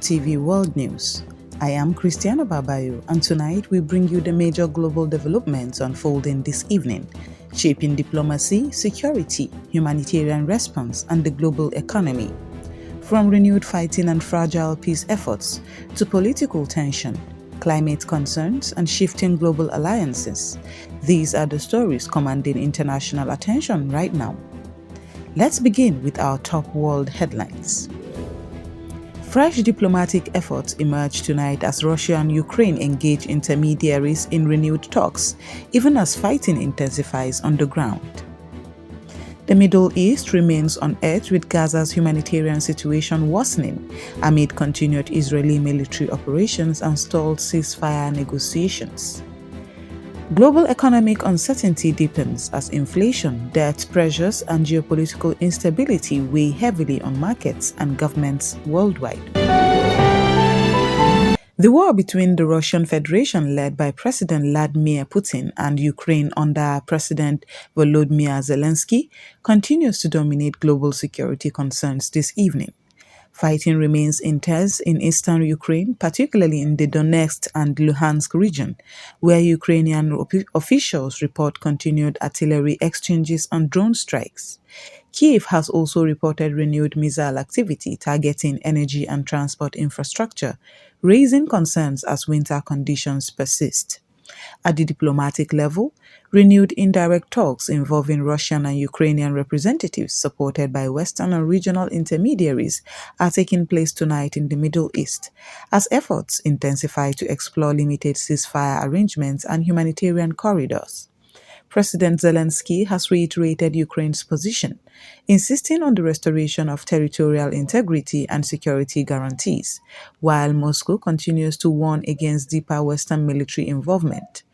TV World News. I am Christiana Babayo, and tonight we bring you the major global developments unfolding this evening, shaping diplomacy, security, humanitarian response, and the global economy. From renewed fighting and fragile peace efforts to political tension, climate concerns, and shifting global alliances, these are the stories commanding international attention right now. Let's begin with our top world headlines. Fresh diplomatic efforts emerge tonight as Russia and Ukraine engage intermediaries in renewed talks, even as fighting intensifies on the ground. The Middle East remains on edge with Gaza's humanitarian situation worsening amid continued Israeli military operations and stalled ceasefire negotiations. Global economic uncertainty deepens as inflation, debt pressures, and geopolitical instability weigh heavily on markets and governments worldwide. The war between the Russian Federation led by President Vladimir Putin and Ukraine under President Volodymyr Zelensky continues to dominate global security concerns this evening. Fighting remains intense in eastern Ukraine, particularly in the Donetsk and Luhansk region, where Ukrainian officials report continued artillery exchanges and drone strikes. Kyiv has also reported renewed missile activity targeting energy and transport infrastructure, raising concerns as winter conditions persist. At the diplomatic level, renewed indirect talks involving Russian and Ukrainian representatives supported by Western and regional intermediaries are taking place tonight in the Middle East, as efforts intensify to explore limited ceasefire arrangements and humanitarian corridors. President Zelensky has reiterated Ukraine's position, insisting on the restoration of territorial integrity and security guarantees, while Moscow continues to warn against deeper Western military involvement.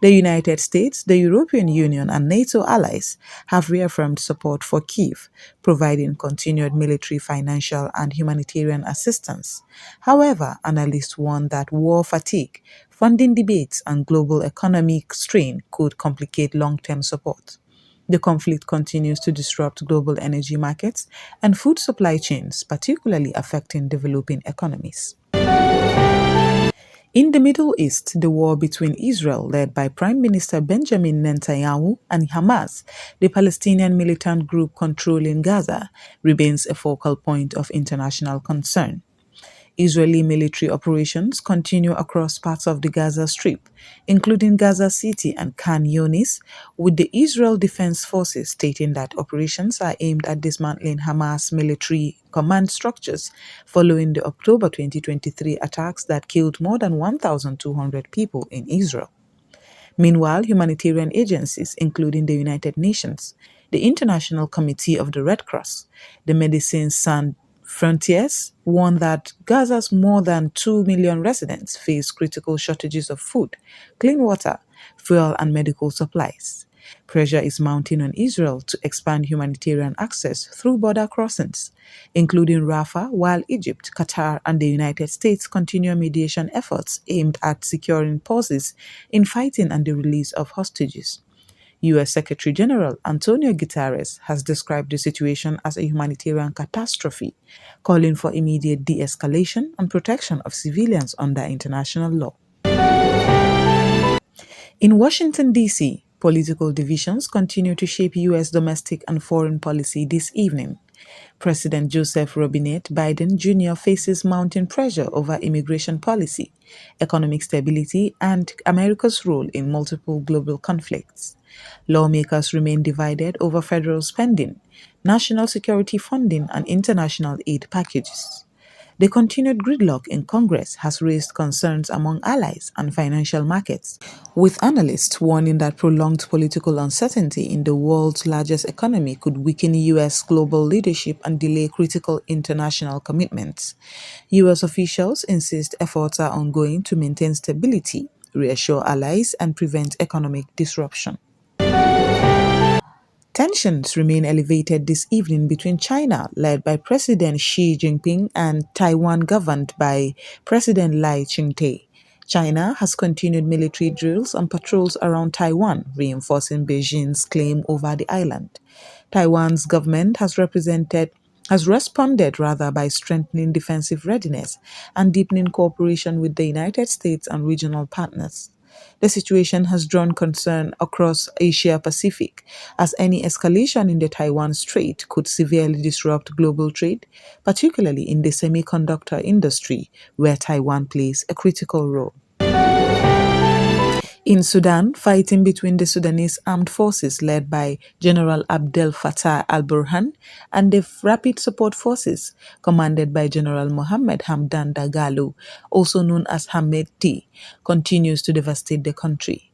The United States, the European Union, and NATO allies have reaffirmed support for Kyiv, providing continued military, financial, and humanitarian assistance. However, analysts warn that war fatigue, funding debates, and global economic strain could complicate long-term support. The conflict continues to disrupt global energy markets and food supply chains, particularly affecting developing economies. In the Middle East, the war between Israel, led by Prime Minister Benjamin Netanyahu, and Hamas, the Palestinian militant group controlling Gaza, remains a focal point of international concern. Israeli military operations continue across parts of the Gaza Strip, including Gaza City and Khan Younis, with the Israel Defense Forces stating that operations are aimed at dismantling Hamas military command structures following the October 2023 attacks that killed more than 1,200 people in Israel. Meanwhile, humanitarian agencies, including the United Nations, the International Committee of the Red Cross, the Médecins Sans Frontières, warn that Gaza's more than 2 million residents face critical shortages of food, clean water, fuel, and medical supplies. Pressure is mounting on Israel to expand humanitarian access through border crossings, including Rafah, while Egypt, Qatar, and the United States continue mediation efforts aimed at securing pauses in fighting and the release of hostages. U.S. Secretary General Antonio Guterres has described the situation as a humanitarian catastrophe, calling for immediate de-escalation and protection of civilians under international law. In Washington, D.C., political divisions continue to shape U.S. domestic and foreign policy this evening. President Joseph Robinette Biden Jr. faces mounting pressure over immigration policy, economic stability, and America's role in multiple global conflicts. Lawmakers remain divided over federal spending, national security funding, and international aid packages. The continued gridlock in Congress has raised concerns among allies and financial markets, with analysts warning that prolonged political uncertainty in the world's largest economy could weaken U.S. global leadership and delay critical international commitments. U.S. officials insist efforts are ongoing to maintain stability, reassure allies, and prevent economic disruption. Tensions remain elevated this evening between China, led by President Xi Jinping, and Taiwan, governed by President Lai Ching-te. China has continued military drills and patrols around Taiwan, reinforcing Beijing's claim over the island. Taiwan's government has has responded rather by strengthening defensive readiness and deepening cooperation with the United States and regional partners. The situation has drawn concern across Asia Pacific as any escalation in the Taiwan Strait could severely disrupt global trade, particularly in the semiconductor industry, where Taiwan plays a critical role. In Sudan, fighting between the Sudanese armed forces led by General Abdel Fattah al-Burhan and the Rapid Support Forces commanded by General Mohammed Hamdan Dagalo, also known as Hamidti, continues to devastate the country.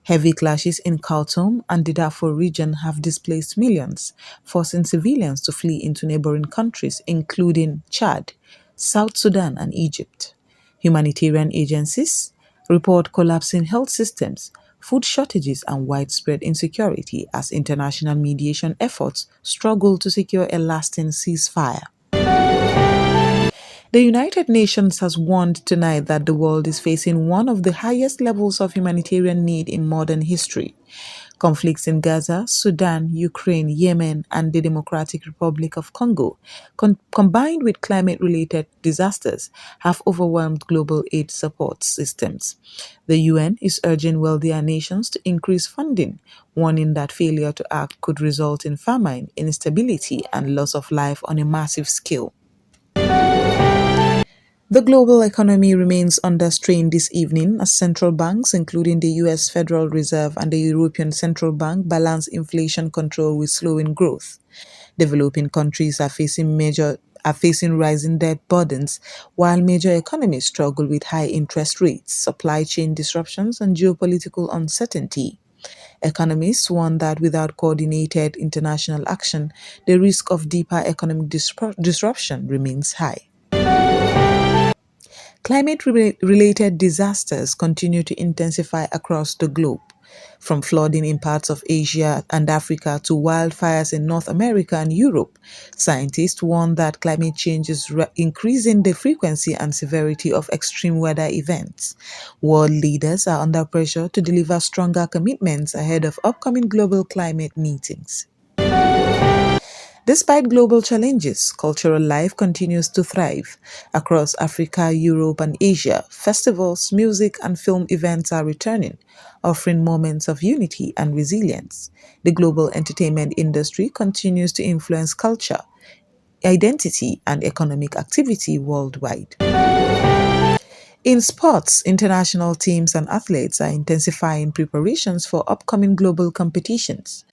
Heavy clashes in Khartoum and the Darfur region have displaced millions, forcing civilians to flee into neighboring countries including Chad, South Sudan, and Egypt. Humanitarian agencies report collapsing health systems, food shortages, and widespread insecurity as international mediation efforts struggle to secure a lasting ceasefire. The United Nations has warned tonight that the world is facing one of the highest levels of humanitarian need in modern history. Conflicts in Gaza, Sudan, Ukraine, Yemen, and the Democratic Republic of Congo, combined with climate related disasters, have overwhelmed global aid support systems. The UN is urging wealthier nations to increase funding, warning that failure to act could result in famine, instability, and loss of life on a massive scale. The global economy remains under strain this evening as central banks, including the US Federal Reserve and the European Central Bank, balance inflation control with slowing growth. Developing countries are facing rising debt burdens, while major economies struggle with high interest rates, supply chain disruptions, and geopolitical uncertainty. Economists warn that without coordinated international action, the risk of deeper economic disruption remains high. Climate related disasters continue to intensify across the globe. From flooding in parts of Asia and Africa to wildfires in North America and Europe, scientists warn that climate change is increasing the frequency and severity of extreme weather events. World leaders are under pressure to deliver stronger commitments ahead of upcoming global climate meetings. Despite global challenges, cultural life continues to thrive. Across Africa, Europe, and Asia, festivals, music, and film events are returning, offering moments of unity and resilience. The global entertainment industry continues to influence culture, identity, and economic activity worldwide. In sports, international teams and athletes are intensifying preparations for upcoming global competitions.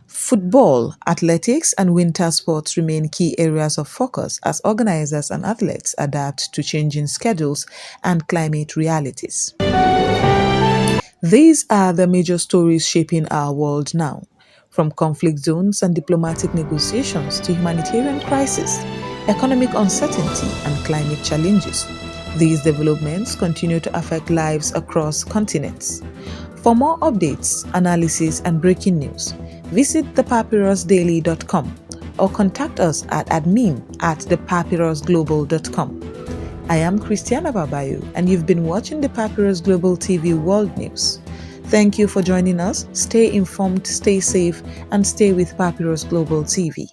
Football, athletics, and winter sports remain key areas of focus as organizers and athletes adapt to changing schedules and climate realities. These are the major stories shaping our world now, from conflict zones and diplomatic negotiations to humanitarian crisis, economic uncertainty, and climate challenges. These developments continue to affect lives across continents. For more updates, analysis, and breaking news, visit thepapyrusdaily.com or contact us at admin@thepapyrusglobal.com. I am Christiana Babayo, and you've been watching the Papyrus Global TV World News. Thank you for joining us. Stay informed, stay safe, and stay with Papyrus Global TV.